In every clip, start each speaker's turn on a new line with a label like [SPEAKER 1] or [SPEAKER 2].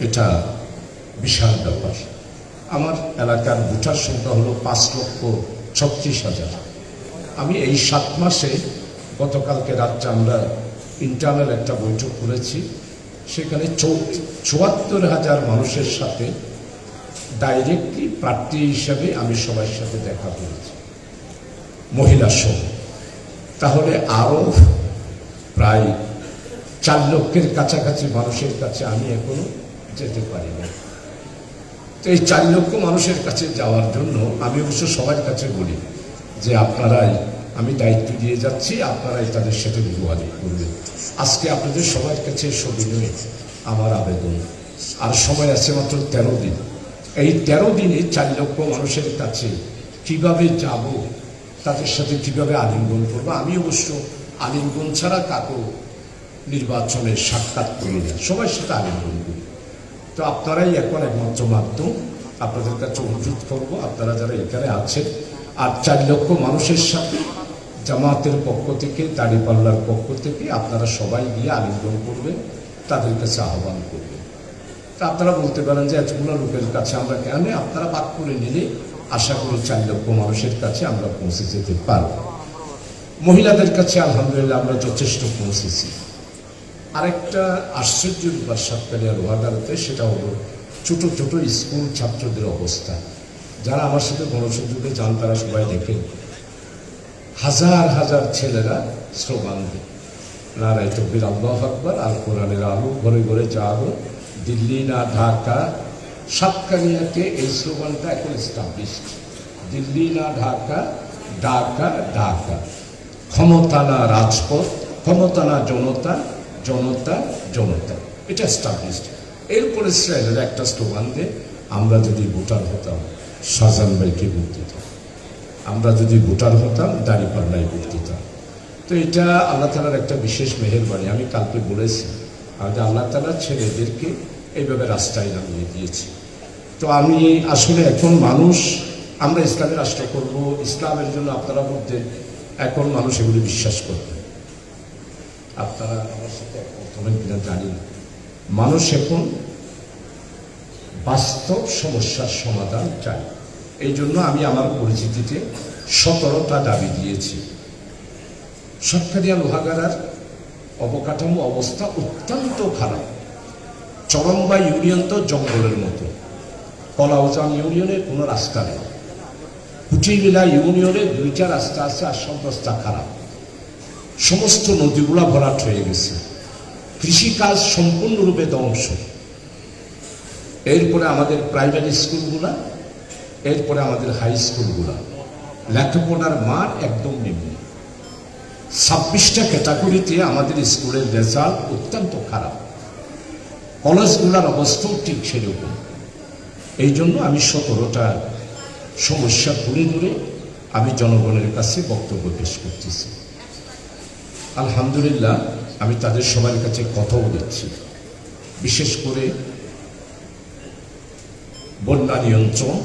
[SPEAKER 1] এটা বিশাল ব্যাপার। আমার এলাকার ভোটার সংখ্যা হলো 5,36,000। আমি এই 7 মাসে গতকালকে রাত্রে আমরা ইন্টারনাল একটা বৈঠক করেছি, সেখানে 74,000 মানুষের সাথে ডাইরেক্টলি প্রার্থী হিসাবে আমি সবার সাথে দেখা করেছি, মহিলা সহ। তাহলে আরও প্রায় 4 লক্ষের কাছাকাছি মানুষের কাছে আমি এখনো যেতে পারি না। তো এই 4 লক্ষ মানুষের কাছে যাওয়ার জন্য আমি অবশ্য সবার কাছে বলি যে আপনারাই, আমি দায়িত্ব দিয়ে যাচ্ছি, আপনারাই তাদের সাথে যোগাযোগ করবেন। আজকে আপনাদের সবার কাছে সবিনয়ে আমার আবেদন, আর সময় আছে মাত্র 13 দিন। এই 13 দিনে 4 লক্ষ মানুষের কাছে কিভাবে যাব, তাদের সাথে কিভাবে আলিঙ্গন করবো। আমি অবশ্য আলিঙ্গন ছাড়া কাকেও নির্বাচনের সাক্ষাৎ করি না, সবার সাথে আলিঙ্গন করি। তো আপনারাই এখন একমাত্র মাধ্যম। আপনাদের কাছে অনুরোধ করবো, আপনারা যারা এখানে আছেন আর 4 লক্ষ মানুষের সাথে জামাতের পক্ষ থেকে, দাঁড়িপাল্লার পক্ষ থেকে আপনারা সবাই গিয়ে আলিঙ্গন করবেন, তাদের কাছে আহ্বান করবেন। তা আপনারা বলতে পারেন যে এতগুলো লোকের কাছে আমরা কেন, আপনারা বাদ করে নিলে আশা করি 4 লক্ষ মানুষের কাছে আমরা পৌঁছে যেতে পারব। মহিলাদের কাছে আলহামদুলিল্লাহ আমরা যথেষ্ট পৌঁছেছি। আরেকটা আশ্চর্য ব্যাপার সাতকানিয়া লোহাগাড়াতে, সেটা হলো ছোট ছোট স্কুল ছাত্রদের অবস্থা। যারা আমার সাথে গণসংযোগে যান তারা সবাই দেখেন, হাজার হাজার ছেলেরা স্লোগান দেয়, নারায়ে তাকবীর, আল্লাহু আকবার, আল কোরআনের আলো, ঘরে ঘরে জাগো, দিল্লি না ঢাকা। সাতকানিয়াতে এই স্লোগানটা এখন এস্টাবলিশড, দিল্লি না ঢাকা, ঢাকা ঢাকা। ক্ষমতা না রাজপথ, ক্ষমতা না জনতা, জনতা জনতা। এটা এস্টাবলিশড। এরপরে ইসরায়েলের একটা স্লোগান দেয়, আমরা যদি ভোটার হতাম শাহজাহান ভাইকে ভোট দিতাম, আমরা যদি ভোটার হতাম দাঁড়িপাল্লায় ভোট দিতাম। তো এটা আল্লাহ তাআলার একটা বিশেষ মেহেরবানি। আমি কালকে বলেছি যে আল্লাহ তাআলা ছেলেদেরকে এইভাবে রাস্তায় নামিয়ে দিয়েছে। তো আমি আসলে এখন মানুষ, আমরা ইসলামের রাষ্ট্র করব, ইসলামের জন্য আপনারা মধ্যে এখন মানুষ এগুলি বিশ্বাস করবে। আপনারা আমার সাথে একমত হবেন কিনা জানি না। মানুষ এখন বাস্তব সমস্যার সমাধান চাই। এই জন্য আমি আমার পরিচিতিতে 17টা দাবি দিয়েছি। সাতকানিয়া লোহাগাড়ার অবকাঠামো অবস্থা অত্যন্ত খারাপ। চরম্বা ইউনিয়ন তো জঙ্গলের মতো, কলাউজান ইউনিয়নে কোনো রাস্তা নেই, কুচিবিলা ইউনিয়নে 2টা রাস্তা আছে, আর সব রাস্তা খারাপ। সমস্ত নদীগুলা ভরাট হয়ে গেছে, কৃষিকাজ সম্পূর্ণরূপে ধ্বংস। এরপরে আমাদের প্রাইমারি স্কুলগুলা, এরপরে আমাদের হাই স্কুলগুলা, লেখাপড়ার মান একদম নিম্ন। 26টা ক্যাটাগরিতে আমাদের স্কুলের রেজাল্ট অত্যন্ত খারাপ। কলেজগুলার অবস্থাও ঠিক সেরকম। এই জন্য আমি 17টা সমস্যা তুলে ধরে আমি জনগণের কাছে বক্তব্য পেশ করতেছি। আলহামদুলিল্লাহ আমি তাদের সবার কাছে কথাও দিচ্ছি। বিশেষ করে বন্যা নিয়ন্ত্রণ,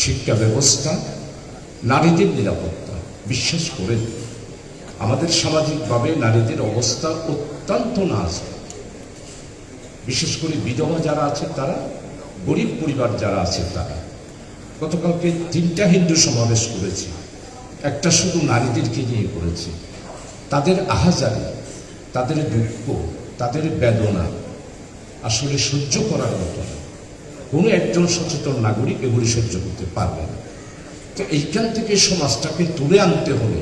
[SPEAKER 1] শিক্ষা ব্যবস্থা, নারীদের নিরাপত্তা। বিশ্বাস করেন আমাদের সামাজিকভাবে নারীদের অবস্থা অত্যন্ত নাজুক। বিশেষ করে বিধবা যারা আছে তারা, গরিব পরিবার যারা আছে তারা। গতকালকে 3টা হিন্দু সমাবেশ করেছি, একটা শুধু নারীদেরকে নিয়ে করেছি। তাদের আহাজারি, তাদের দুঃখ, তাদের বেদনা আসলে সহ্য করার মতো না। কোনো একজন সচেতন নাগরিক এগুলি সহ্য করতে পারবে না। তো এইখান থেকে সমাজটাকে তুলে আনতে হলে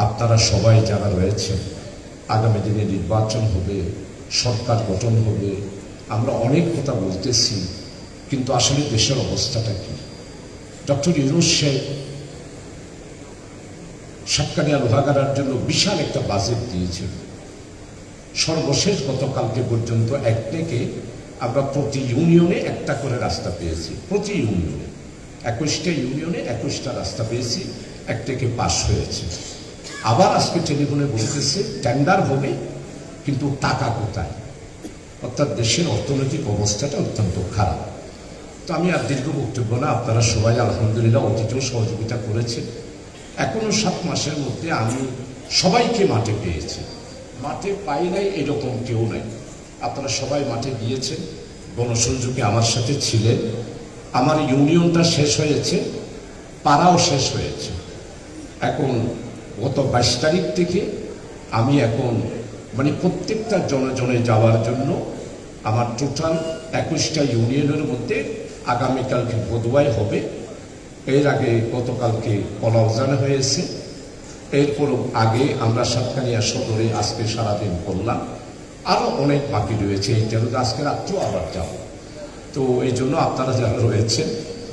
[SPEAKER 1] আপনারা সবাই যারা রয়েছেন, আগামী দিনে নির্বাচন হবে, সরকার গঠন হবে, আমরা অনেক কথা বলতেছি, কিন্তু আসলে দেশের অবস্থাটা কি? ডক্টর ইউনূস সাহেব সাতকানিয়া লোহাগাড়ার জন্য বিশাল একটা বাজেট দিয়েছিল। সর্বশেষ গতকালকে পর্যন্ত এক থেকে আমরা প্রতি ইউনিয়নে একটা করে রাস্তা পেয়েছি। প্রতি ইউনিয়নে 21টা ইউনিয়নে 21টা রাস্তা পেয়েছি, এক থেকে পাস হয়েছে। আবার আজকে টেলিফোনে বলতেছে টেন্ডার হবে, কিন্তু টাকা কোথায়? অর্থাৎ দেশের অর্থনৈতিক অবস্থাটা অত্যন্ত খারাপ। তো আমি আর দীর্ঘ বক্তব্য না, আপনারা সবাই আলহামদুলিল্লাহ অতীতেও সহযোগিতা করেছে। এখনো 7 মাসের মধ্যে আমি সবাইকে মাঠে পেয়েছি। মাঠে পাই নাই এরকম কেউ নাই। আপনারা সবাই মাঠে গিয়েছেন, গণসংযোগে আমার সাথে ছিলেন। আমার ইউনিয়নটা শেষ হয়েছে, পাড়াও শেষ হয়েছে। এখন গত 22 তারিখ থেকে আমি এখন মানে প্রত্যেকটা জনে যাওয়ার জন্য আমার টোটাল 21টা ইউনিয়নের মধ্যে আগামীকালকে বোধহয় হবে। এর আগে গতকালকে কলাউজান হয়েছে, এরপর আগে আমরা সাতকানিয়া সদরে আজকে সারাদিন করলাম, আরও অনেক বাকি রয়েছে। এই জন্য আজকে রাত্রেও আবার যাব। তো এই জন্য আপনারা যারা রয়েছেন,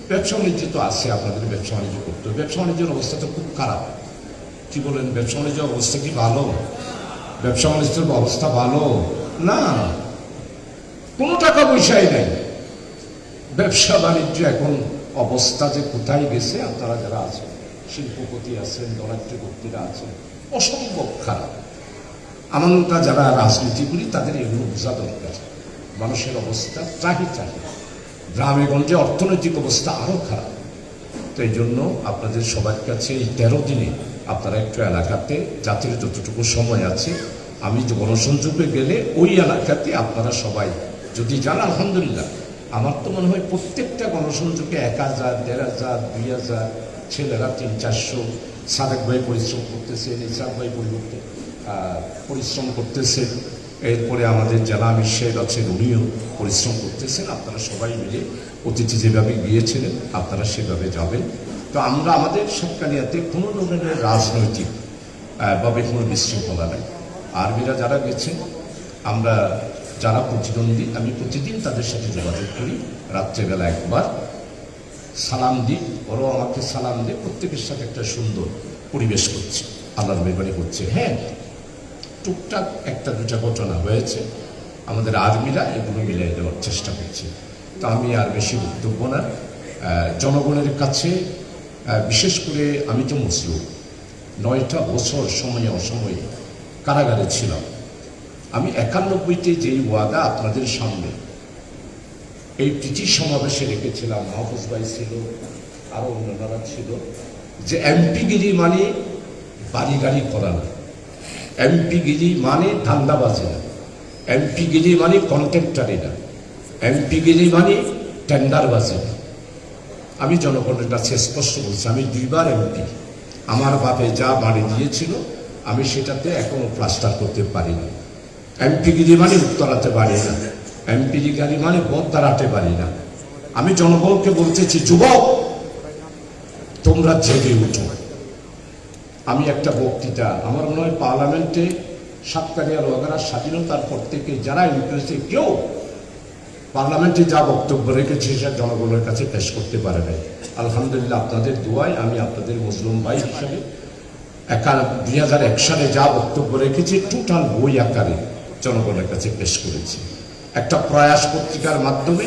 [SPEAKER 1] ব্যবসা বাণিজ্য তো আছে, আপনাদের ব্যবসা বাণিজ্য করতে হবে। ব্যবসা বাণিজ্যের অবস্থা তো খুব খারাপ। কি বলেন, ব্যবসা বাণিজ্যের অবস্থা কি ভালো? ব্যবসা বাণিজ্যের অবস্থা ভালো না, কোনো টাকা পয়সাই নাই। ব্যবসা বাণিজ্য এখন অবস্থা যে কোথায় গেছে, আপনারা যারা আছেন, শিল্পপতি আছেন, দরাদ্রপতিরা আছেন, অসম্ভব খারাপ। আমরা যারা রাজনীতি করি তাদের এগুলো বোঝা দরকার। মানুষের অবস্থা চাহি গ্রামে গঞ্জে অর্থনৈতিক অবস্থা আরো খারাপ। তো এই জন্য আপনাদের সবার কাছে এই 13 দিনে আপনারা একটু এলাকাতে, জাতির যতটুকু সময় আছে, আমি গণসংযোগে গেলে ওই এলাকাতে আপনারা সবাই যদি যান, আলহামদুলিল্লাহ আমার তো মনে হয় প্রত্যেকটা গণসংযোগে 1000, 1500, 2000 ছেলেরা 300-400 সাদেক ভাই পরিশ্রম করতেছেন, ইসাক ভাই পরিশ্রম করতেছেন, এরপরে আমাদের জেলা আমির সাহেব আছেন, উনিও পরিশ্রম করতেছেন। আপনারা সবাই মিলে অতিথি যেভাবে গিয়েছিলেন আপনারা সেভাবে যাবেন। তো আমরা আমাদের সাতকানিয়াতে কোনো ধরনের রাজনৈতিক ভাবে কোনো বিশৃঙ্খলা নাই। আর্মিরা যারা গেছেন, আমরা যারা প্রতিদ্বন্দ্বী, আমি প্রতিদিন তাদের সাথে যোগাযোগ করি, রাত্রেবেলা একবার সালাম দিই, ওরাও আমাকে সালাম দিয়ে প্রত্যেকের সাথে একটা সুন্দর পরিবেশ করছে, আল্লাহর মেহরবানি হচ্ছে। হ্যাঁ, টুকটাক 1-2টা ঘটনা হয়েছে, আমাদের আর্মিরা এগুলো মিলিয়ে দেওয়ার চেষ্টা করছে। তা আমি আর বেশি বক্তব্য না। জনগণের কাছে বিশেষ করে আমি তো মুসলিম, 9টা বছর সময়ে অসময়ে কারাগারে ছিলাম। আমি 91তে যেই ওয়াদা আপনাদের সামনে এই পিটি সমাবেশে রেখেছিলাম, মাহফুজ ভাই ছিল, আরো অন্যরা ছিল, যে এমপিগিরি মানে বাড়ি গাড়ি করা না, এমপিগিরি মানে ধান্দাবাজি না, এমপিগিরি মানে কন্ট্রাক্টারি না, এমপিগিরি মানে টেন্ডারবাজি না। আমি জনগণের কাছে স্পষ্ট বলছি, আমি 2বার এমপি। আমার বাপে যা বাড়ি দিয়েছিল আমি সেটাতে এখনো প্লাস্টার করতে পারি না। এমপিগিরি মানে উত্তরাতে পারি না, এমপিগিরি মানে বদ্দারাতে পারি না। আমি জনগণকে বলতেছি, যুবক তোমরা জেগে উঠো। আমি একটা বক্তৃতা, আমার মনে হয় পার্লামেন্টে সাতকানিয়ার ওয়াগারার স্বাধীনতার পর থেকে যারা ইন্টারেস্টে কেউ পার্লামেন্টে যা বক্তব্য রেখেছে সেটা জনগণের কাছে পেশ করতে পারে নাই। আলহামদুলিল্লাহ আপনাদের দোয়ায় আমি আপনাদের মুসলিম ভাই হিসাবে 2001 সালে যা বক্তব্য রেখেছি টোটাল বই আকারে জনগণের কাছে পেশ করেছি। একটা প্রয়াস পত্রিকার মাধ্যমে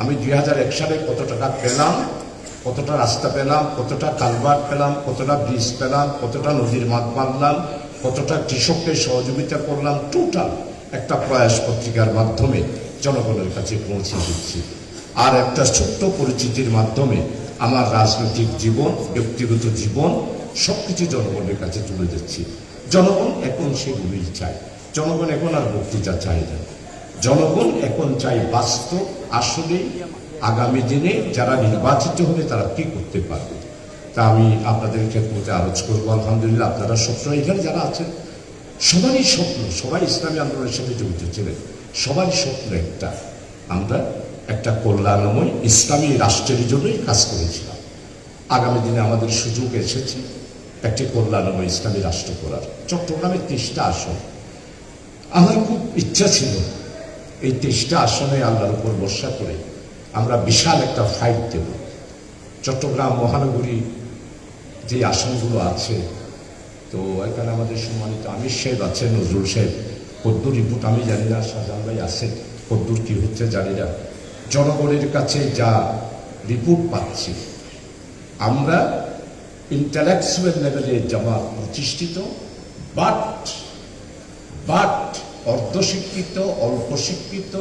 [SPEAKER 1] আমি 2001 সালে কত টাকা পেলাম, কতটা রাস্তা পেলাম, কতটা কালভার্ট পেলাম, কতটা ব্রিজ পেলাম, কতটা নদীর মাঠ বাঁধলাম, কতটা কৃষককে সহযোগিতা করলাম, টোটাল একটা প্রয়াস পত্রিকার মাধ্যমে জনগণের কাছে পৌঁছে দিচ্ছি। আর একটা ছোট্ট পরিচিতির মাধ্যমে আমার রাজনৈতিক জীবন, ব্যক্তিগত জীবন সবকিছু জনগণের কাছে তুলে দিচ্ছি। জনগণ এখন সেগুলোই চায়। জনগণ এখন আর বক্তৃতা চায় না, জনগণ এখন চাই বাস্তব। আসলে আগামী দিনে যারা নির্বাচিত হবে তারা কি করতে পারবে, তা আমি আপনাদের ক্ষেত্রে আলোচ করবো। আলহামদুলিল্লাহ আপনারা স্বপ্ন, এখানে যারা আছেন সবারই স্বপ্ন, সবাই ইসলামী আন্দোলনের সাথে জড়িত ছিলেন, সবারই স্বপ্ন একটা, আমরা একটা কল্যাণময় ইসলামী রাষ্ট্রের জন্যই কাজ করেছিলাম। আগামী দিনে আমাদের সুযোগ এসেছে একটি কল্যাণময় ইসলামী রাষ্ট্র করার। চট্টগ্রামে 23টা আসন, আমার খুব ইচ্ছা ছিল এই 23টা আসনে আল্লাহর উপর ভরসা করে আমরা বিশাল একটা ফাইট দেব। চট্টগ্রাম মহানগরী যে আসনগুলো আছে, তো এখানে আমাদের সম্মানিত আমির সাহেব আছেন, নজরুল সাহেব, কদ্দুর রিপোর্ট আমি জানি না, শাহজাহান ভাই আছেন, কদ্দুর কি হচ্ছে জানি না। জনগণের কাছে যা রিপোর্ট পাচ্ছি, আমরা ইন্টালেকচুয়াল লেভেলে জামাত প্রতিষ্ঠিত, বাট অর্ধশিক্ষিত, অল্প শিক্ষিত,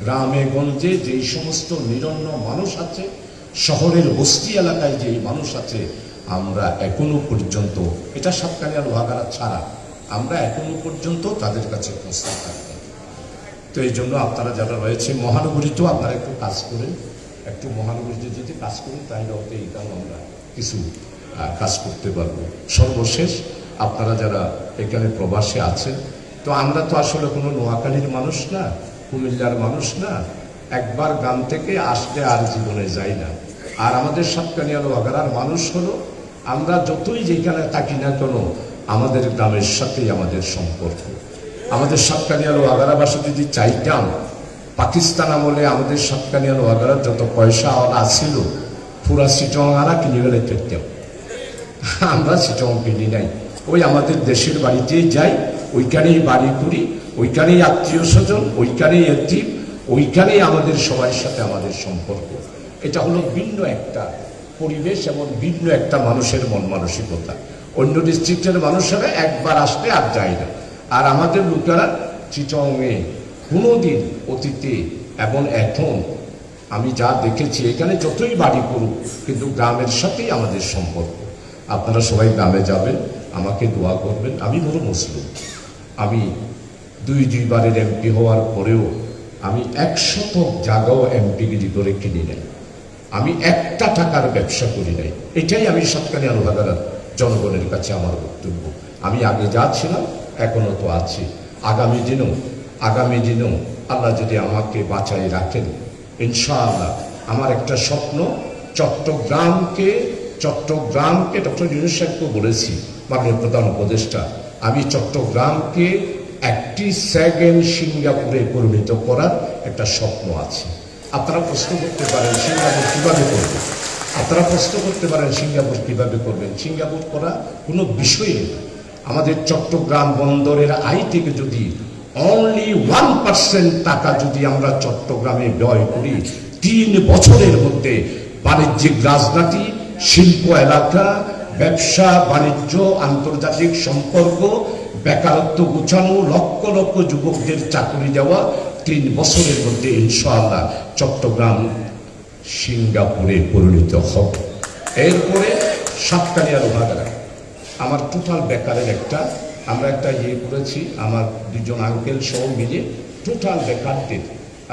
[SPEAKER 1] গ্রামে গঞ্জে যেই সমস্ত নিরন্ন মানুষ আছে, শহরের বস্তি এলাকায় যেই মানুষ আছে, আমরা এখনো পর্যন্ত, এটা সাতকানিয়া লোহাগাড়া ছাড়া, আমরা এখনো পর্যন্ত তাদের কাছে পৌঁছতে পারি। তো এই জন্য আপনারা যারা রয়েছে মহানগরীতেও আপনারা একটু কাজ করেন, একটু মহানগরীতে যদি কাজ করেন তাহলে হয়তো এইটাও আমরা কিছু কাজ করতে পারবো। সর্বশেষ আপনারা যারা এখানে প্রবাসে আছেন, তো আমরা তো আসলে কোনো নোয়াখালীর মানুষ না, কুমিল্লার মানুষ না, একবার গ্রাম থেকে আসলে আর জীবনে যাই না। আর আমাদের সাতকানিয়া লোহাগাড়ার মানুষ হলো, আমরা যতই যেখানে থাকি না কেন আমাদের গ্রামের সাথেই আমাদের সম্পর্ক। আমাদের সাতকানিয়া লোহাগাড়াবাসী যদি চাইতাম, পাকিস্তান আমলে আমাদের সাতকানিয়া লোহাগাড়ার যত পয়সা ছিল পুরা চিটংরা কিনে ফেলে ফেলতাম। আমরা চিটং কিনি নাই, ওই আমাদের দেশের বাড়িতেই যাই, ওইখানেই বাড়ি করি, ওইখানেই আত্মীয় স্বজন, ওইখানেই এতিম, ওইখানেই আমাদের সবার সাথে আমাদের সম্পর্ক। এটা হলো ভিন্ন একটা পরিবেশ এবং ভিন্ন একটা মানুষের মন মানসিকতা। অন্য ডিস্ট্রিক্টের মানুষেরা একবার আসলে আর যায় না। আর আমাদের লোকেরা চিটংয়ে কোনোদিন অতীতে এবং এখন আমি যা দেখেছি, এখানে যতই বাড়ি করুক কিন্তু গ্রামের সাথেই আমাদের সম্পর্ক। আপনারা সবাই গ্রামে যাবেন, আমাকে দোয়া করবেন। আমি বড় মুসলিম, আমি দুইবারের এমপি হওয়ার পরেও আমি 100 জায়গাও এমপিগিরি করে কিনি নাই, আমি একটা টাকার ব্যবসা করি নাই। এটাই আমি সাতকানিয়া লোহাগাড়ার জনগণের কাছে আমার বক্তব্য। আমি আগে যা ছিলাম এখনো তো আছি, আগামী দিনেও আল্লাহ যদি আমাকে বাঁচাই রাখেন, ইনশাআল্লাহ আমার একটা স্বপ্ন, চট্টগ্রামকে ডক্টর ইউনূস সাহেবকে বলেছি, মাননীয় প্রধান উপদেষ্টা, আমি চট্টগ্রামকে একটি সেকেন্ড সিঙ্গাপুরে পরিণত করার একটা স্বপ্ন আছে। আপনারা প্রশ্ন করতে পারেন সিঙ্গাপুর কিভাবে করবেন, সিঙ্গাপুর করা কোনো বিষয় নেই। আমাদের চট্টগ্রাম বন্দরের আয় থেকে যদি অনলি 1% টাকা যদি আমরা চট্টগ্রামে ব্যয় করি, 3 বছরের মধ্যে বাণিজ্যিক রাজনীতি, শিল্প এলাকা, ব্যবসা বাণিজ্য, আন্তর্জাতিক সম্পর্ক, বেকারত্ব গুছানো, লক্ষ লক্ষ যুবকদের চাকরি দেওয়া, 3 বছরের মধ্যে ইনশাআল্লাহ চট্টগ্রাম সিঙ্গাপুরে পরিণত হবে। এরপরে সাতকানিয়া লোহাগাড়া আমার টোটাল বেকারের আমরা একটা করেছি, আমার 2জন আঙ্কেল সহ মিলে টোটাল বেকারদের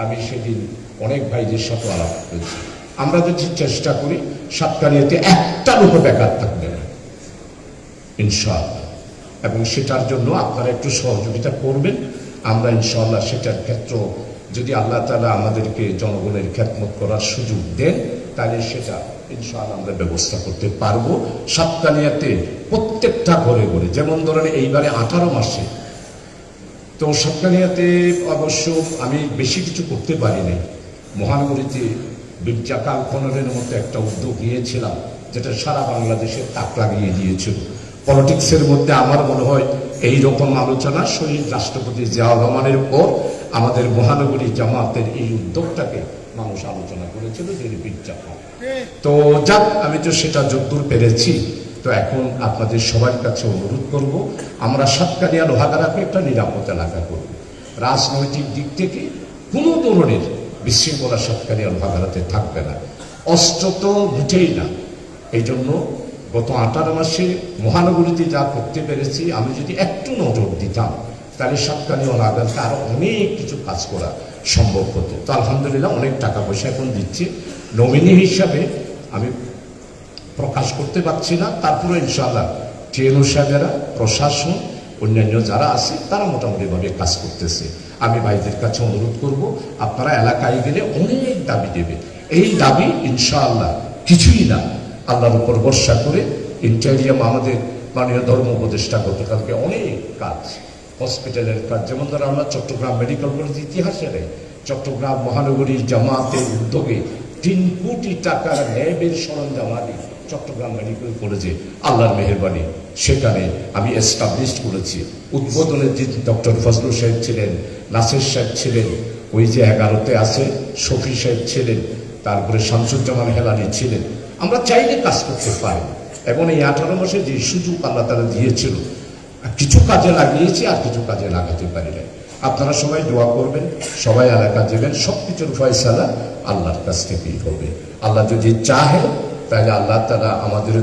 [SPEAKER 1] আমি সেদিন অনেক ভাইদের সাথে আলাপ করেছি। আমরা যদি চেষ্টা করি সাতকানিয়াতে একটা লোক বেকার থাকবে না ইনশাআল্লাহ, এবং সেটার জন্য আপনারা একটু সহযোগিতা করবেন। আমরা ইনশাআল্লাহ সেটার ক্ষেত্র যদি আল্লাহ তাআলা আমাদেরকে জনগণের খেদমত করার সুযোগ দেন, তাহলে সেটা ইনশাআল্লাহ আমরা ব্যবস্থা করতে পারবো। সাতকানিয়াতে প্রত্যেকটা ঘরে ঘরে, যেমন ধরেন এইবারে 18 মাসে, তো সাতকানিয়াতে অবশ্য আমি বেশি কিছু করতে পারি নাই। মহানগরীতে বীরজাকাল খননের মতো একটা উদ্যোগ নিয়েছিলাম, যেটা সারা বাংলাদেশে তাক লাগিয়ে দিয়েছিল। পলিটিক্সের মধ্যে আমার মনে হয় এই রকম আলোচনা শহীদ রাষ্ট্রপতি জিয়াউর রহমানের পর আমাদের মহানগরী জামাতের এই উদ্যোগটাকে মানুষ আলোচনা করেছিল, যে বীরজাকাল। তো যাক, আমি তো সেটা যদ্দূর পেরেছি। তো এখন আপনাদের সবার কাছে অনুরোধ করব, আমরা সাতকানিয়া লোহাগাড়াকে একটা নিরাপদ এলাকা করব। রাজনৈতিক দিক থেকে কোনো ধরনের বিশৃঙ্খলা সাতকানিয়া লোহাগাড়াতে থাকবে না, অস্ত্র তো মুঠেই না। এই জন্য গত 18 মাসে মহানগরীতে যা করতে পেরেছি, আমি যদি একটু নজর দিতাম তাহলে সাতকানিয়া লোহাগাড়াতে আরো অনেক কিছু কাজ করা সম্ভব হতো। তো আলহামদুলিল্লাহ অনেক টাকা পয়সা এখন দিচ্ছি, নমিনি হিসাবে আমি প্রকাশ করতে পারছি না, তারপরে ইনশাআল্লাহ টিএনও সাহেবেরা, প্রশাসন, অন্যান্য যারা আছে তারা মোটামুটিভাবে কাজ করতেছে। আমি ভাইদের কাছে অনুরোধ করব, আপনারা এলাকায় গেলে অনেক দাবি দেবে। এই দাবি ইনশাআল্লাহ কিছুই না, আল্লাহর উপর ভরসা করে ইন্টেরিয়াম আমাদের মাননীয় ধর্ম উপদেষ্টা গতকালকে অনেক কাজ, হসপিটালের কাজ, যেমন ধরো আমরা চট্টগ্রাম মেডিকেল কলেজ ইতিহাসের চট্টগ্রাম মহানগরীর জামাতের উদ্যোগে 3 কোটি টাকার ল্যাবের সরঞ্জামাদি চট্টগ্রাম মেডিকেল কলেজে আল্লাহর মেহেরবানি সেখানে আমি এস্টাবলিশ করেছি। উদ্বোধনের যে ডক্টর ফজলুল সাহেব ছিলেন, নাসির সাহেব ছিলেন, ওই যে 11তে আছে শফি সাহেব ছিলেন, তারপরে শামসুজ্জামান হেলালি ছিলেন। আমরা চাইলে কাজ করতে পারি, এবং এই 18 মাসে যে সুযোগ আল্লাহ তাআলা দিয়েছিল, কিছু কাজে লাগিয়েছি আর কিছু কাজে লাগাতে পারি না। আপনারা সবাই দোয়া করবেন, সবাই এলাকা যাবেন, সবকিছুর ফয়সালা আল্লাহর কাছ থেকেই হবে। আল্লাহ যদি চাহে তাহলে আল্লাহ তাআলা আমাদের